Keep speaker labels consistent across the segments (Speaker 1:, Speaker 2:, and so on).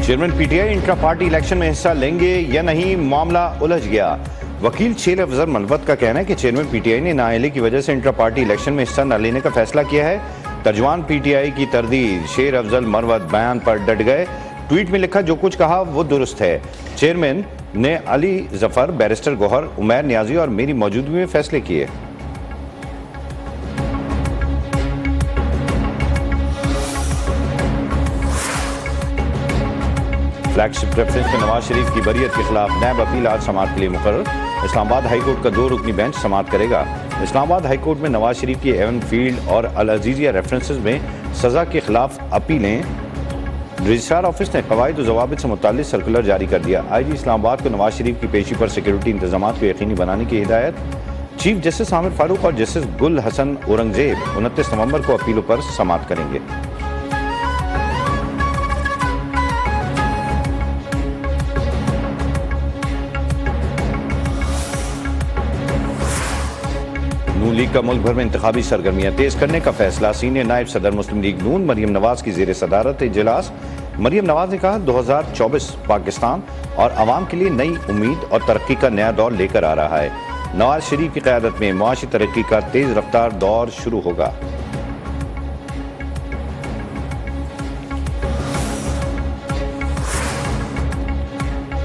Speaker 1: Chairman PTI intra party election में हिस्सा लेंगे या नहीं, मामला उलझ गया। वकील शेर अफजल मलवत का कहना है कि चेयरमैन पीटीआई ने नाअहली की वजह से इंट्रा पार्टी इलेक्शन में हिस्सा न लेने का फैसला किया है। तर्जुमान पीटीआई की तरदीद, शेर अफजल मलवत बयान पर डट गए। ट्वीट में लिखा, जो कुछ कहा वो दुरुस्त है। चेयरमैन ने अली जफर, बैरिस्टर गौहर, उमैर नियाजी और मेरी मौजूदगी में फैसले किए। फ्लैगशिप रेफरेंस में नवाज शरीफ की बरियत के खिलाफ नैब अपील आज समाअत के लिए मुकर्रर। इस्लामाबाद हाईकोर्ट का 2 रुकनी बेंच समाअत करेगा। इस्लामाबाद हाईकोर्ट में नवाज शरीफ की एवन फील्ड और अल अजीजिया रेफरेंसेस में सजा के खिलाफ अपीलें। रजिस्ट्रार ऑफिस ने कवायद और जवाबित से मुताल्लिक सर्कुलर जारी कर दिया। IG इस्लामाबाद को नवाज शरीफ की पेशी पर सिक्योरिटी इंतजाम को यकीनी बनाने की हिदायत। चीफ जस्टिस आमिर फारूक और जस्टिस गुल हसन औरंगजेब 29 नवंबर को अपीलों पर समाअत करेंगे। नून लीग का मुल्क भर में इंतखाबी सरगर्मियां तेज करने का फैसला। सीनियर नायब सदर मुस्लिम लीग नून मरियम नवाज की जेर सदारत इजलास। मरियम नवाज ने कहा, 2024 पाकिस्तान और अवाम के लिए नई उम्मीद और तरक्की का नया दौर लेकर आ रहा है। नवाज शरीफ की क़यादत में मुआशी तरक्की का तेज रफ्तार दौर शुरू होगा।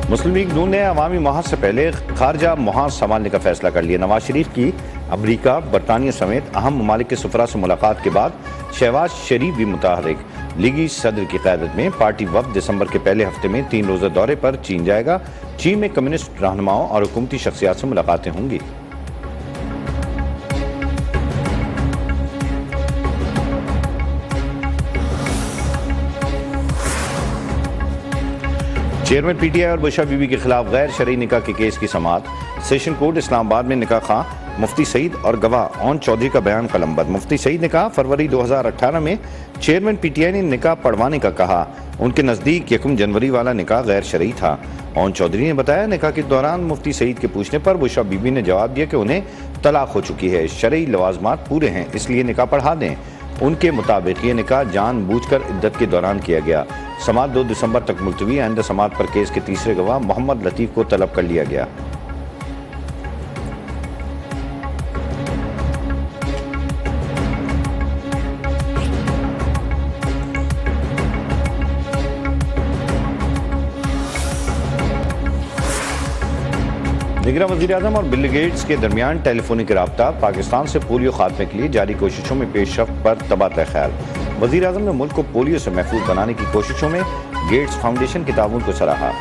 Speaker 1: मुस्लिम लीग नून ने अवामी महाज से पहले खारजा महाज संभालने का फैसला कर लिया। नवाज शरीफ की अमरीका, बरतानिया समेत अहम ममालिक के सुफरा से मुलाकात के बाद शहबाज शरीफ भी मुतहरिक। लीगी सदर की क़यादत में पार्टी वफ़द दिसंबर के पहले हफ्ते में 3 रोज़ा दौरे पर चीन जाएगा। चीन में कम्युनिस्ट रहनुमाओं और हुकूमती शख्सियात से मुलाकातें होंगी। चेयरमैन पीटीआई और बुशरा बीबी के खिलाफ गैर शरई निकाह के केस की समाअत। सेशन कोर्ट इस्लामाबाद में निकाह खां मुफ्ती सईद और गवाह ओन चौधरी का बयान कलमबंद। मुफ्ती सईद ने कहा, फरवरी 2018 में चेयरमैन पीटीआई ने निकाह पढ़वाने का कहा। उनके नज़दीक 1 जनवरी वाला निकाह गैर शरई था। ओन चौधरी ने बताया, निकाह के दौरान मुफ्ती सईद के पूछने पर बुशरा बीबी ने जवाब दिया कि उन्हें तलाक हो चुकी है, शरई लवाजमात पूरे हैं, इसलिए निकाह पढ़ा दें। उनके मुताबिक ये निकाह जानबूझकर इद्दत के दौरान किया गया। समाअत 2 दिसंबर तक मुलतवी। आइंदा समाअत पर केस के तीसरे गवाह मोहम्मद लतीफ़ को तलब कर लिया गया। निगरान वज़ीर आज़म और बिल गेट्स के दरमियान टेलीफोनिक रब्ता। पाकिस्तान से पोलियो खात्मे के लिए जारी कोशिशों में पेशरफ्त पर तबादला ख्याल। वज़ीर आज़म ने मुल्क को पोलियो से महफूज बनाने की कोशिशों में गेट्स फाउंडेशन के ताउन को सराहा।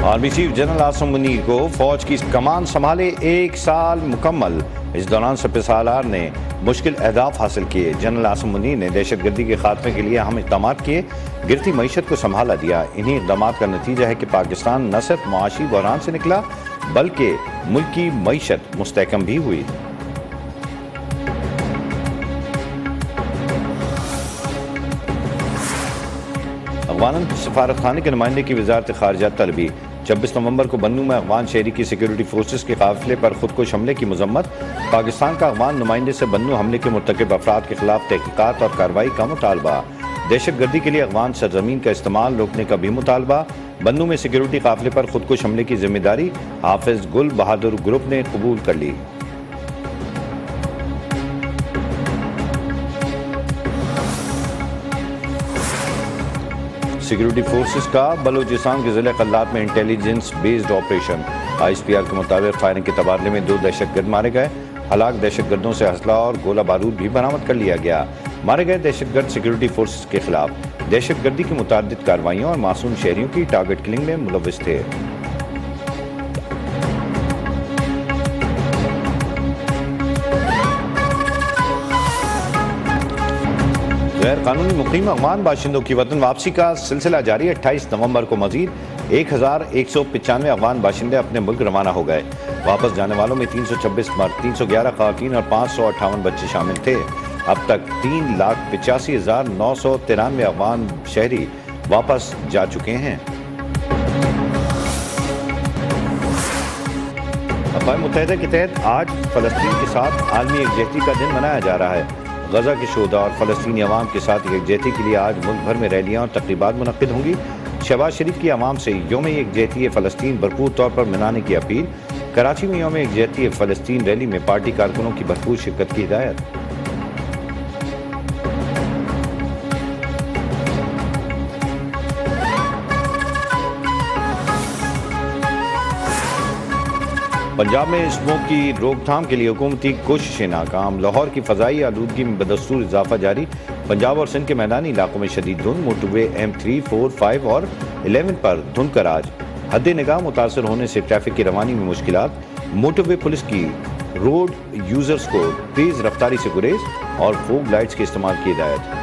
Speaker 1: Army chief general Asim Munir को फौज की कमान संभाले 1 साल मुकम्मल। इस दौरान सपसालार ने मुश्किल अहदाफ हासिल किए। जनरल आसिम मुनीर ने दहशतगर्दी के खात्मे के लिए अहम इक़दाम किए, गिरती मईशत को संभाला दिया। इन्हीं इक़दाम का नतीजा है कि पाकिस्तान न सिर्फ मुआशी बहरान से निकला बल्कि मुल्क की मईशत मुस्तहकम भी हुई। अफगान सफारत खाने के नुमाइंदे की वजारत खारजा तलबी। 26 नवंबर को बन्नू में अफगान शहरी की सिक्योरिटी फोर्सेस के काफिले पर खुदकुश हमले की मजम्मत। पाकिस्तान का अफगान नुमाइंदे से बन्नू हमले के मुर्तकिब अफराद के खिलाफ तहकीकात और कार्रवाई का मुतालबा। दहशतगर्दी के लिए अफगान सरजमीन का इस्तेमाल रोकने का भी मुतालबा। बन्नू में सिक्योरिटी काफिले पर खुदकुश हमले की जिम्मेदारी हाफिज गुल बहादुर ग्रुप ने कबूल कर ली। सिक्योरिटी फोर्सेस का बलूचिस्तान के जिले कल्लात में इंटेलिजेंस बेस्ड ऑपरेशन। ISPR के मुताबिक फायरिंग के तबादले में 2 दहशतगर्द मारे गए। हलाक दहशतगर्दों से असला और गोला बारूद भी बरामद कर लिया गया। मारे गए दहशतगर्द सिक्योरिटी फोर्सेस के खिलाफ दहशतगर्दी की मुतादिद कार्रवाइयों और मासूम शहरियों की टारगेट किलिंग में मुलव्विस थे। गैर कानूनी मुकीम अफगान बाशिंदों की वतन वापसी का सिलसिला जारी। 28 नवंबर को मजीद 1195 अफगान बाशिंदे अपने मुल्क रवाना हो गए। वापस जाने वालों में 326 मर्द, 311 ख़वातीन और 558 बच्चे शामिल थे। अब तक 3,85,993 अफगान शहरी वापस जा चुके हैं। अक़वाम मुत्तहिदा के तहत आज फ़लस्तीन के साथ आलमी यकजहती का दिन मनाया जा रहा है। गजा के शोधा और फ़लस्तीनी अवाम के साथ यकजहती के लिए आज मुल्क भर में रैलियाँ और तक़रीबात मुनक़्क़िद होंगी। शहबाज शरीफ की अवाम से यौम यकजहती फ़लस्तीन भरपूर तौर पर मनाने की अपील। कराची में यौम यकजहती फ़लस्तीन रैली में पार्टी कारकुनों की भरपूर शिरकत की हिदायत। पंजाब में स्मोक की रोकथाम के लिए हुकूमती कोशिशें नाकाम। लाहौर की फ़ज़ाई आलूदगी में बदस्तूर इजाफा जारी। पंजाब और सिंध के मैदानी इलाकों में शदीद धुंध। मोटरवे M3, 4, 5 और 11 पर धुंध का राज। हद निगाह मुतासर होने से ट्रैफिक की रवानी में मुश्किलात। मोटरवे पुलिस की रोड यूजर्स को तेज़ रफ्तारी से गुरेज और फोग लाइट्स के इस्तेमाल की हिदायत।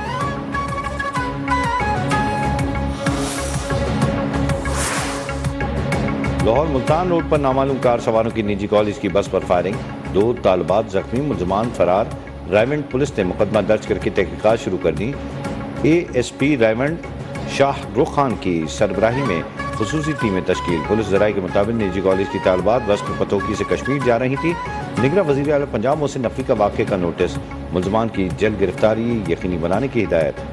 Speaker 1: लाहौर मुल्तान रोड पर नामालूम कार सवारों की निजी कॉलेज की बस पर फायरिंग। 2 तालिबात जख्मी, मुलजमान फरार। रायवंड पुलिस ने मुकदमा दर्ज करके तहकीकात शुरू कर दी। ASP रायवंड शाहरुख खान की सरबराही में खुसूसी टीमें तश्कील। पुलिस ज़राए के मुताबिक निजी कॉलेज की तालिबात बस में पतोकी से कश्मीर जा रही थी। निगरान वज़ीर आला पंजाब मोहसिन नकवी का वाक़े का नोटिस। मुलजमान की जल्द गिरफ्तारी यकीनी बनाने की हिदायत।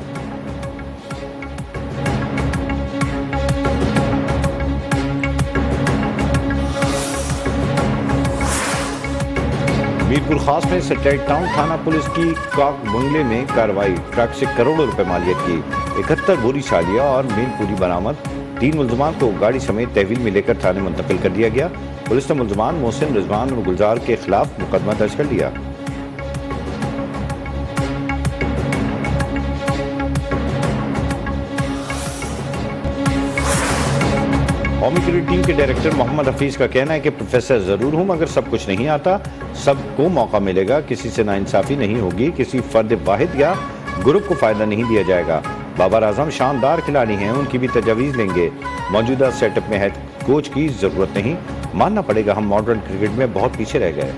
Speaker 1: मीरपुर खास में सेटेलाइट टाउन थाना पुलिस की काक बंगले में कार्रवाई। ट्रक से करोड़ों रुपए मालियत की 71 बोरी छालिया और मील पूरी बरामद। 3 मुलजमान को गाड़ी समेत तहवील में लेकर थाने मुंतकिल कर दिया गया। पुलिस ने मुलजमान मोहसिन, रिजवान और गुलजार के खिलाफ मुकदमा दर्ज कर लिया। कौमी क्रिकेट टीम के डायरेक्टर मोहम्मद हफीज का कहना है कि प्रोफेसर जरूर हूं मगर सब कुछ नहीं आता। सबको मौका मिलेगा, किसी से नाइंसाफी नहीं होगी, किसी फर्द वाहिद या ग्रुप को फायदा नहीं दिया जाएगा। बाबर आजम शानदार खिलाड़ी हैं, उनकी भी तजावीज़ लेंगे। मौजूदा सेटअप में हेड कोच की जरूरत नहीं, मानना पड़ेगा हम मॉडर्न क्रिकेट में बहुत पीछे रह गए।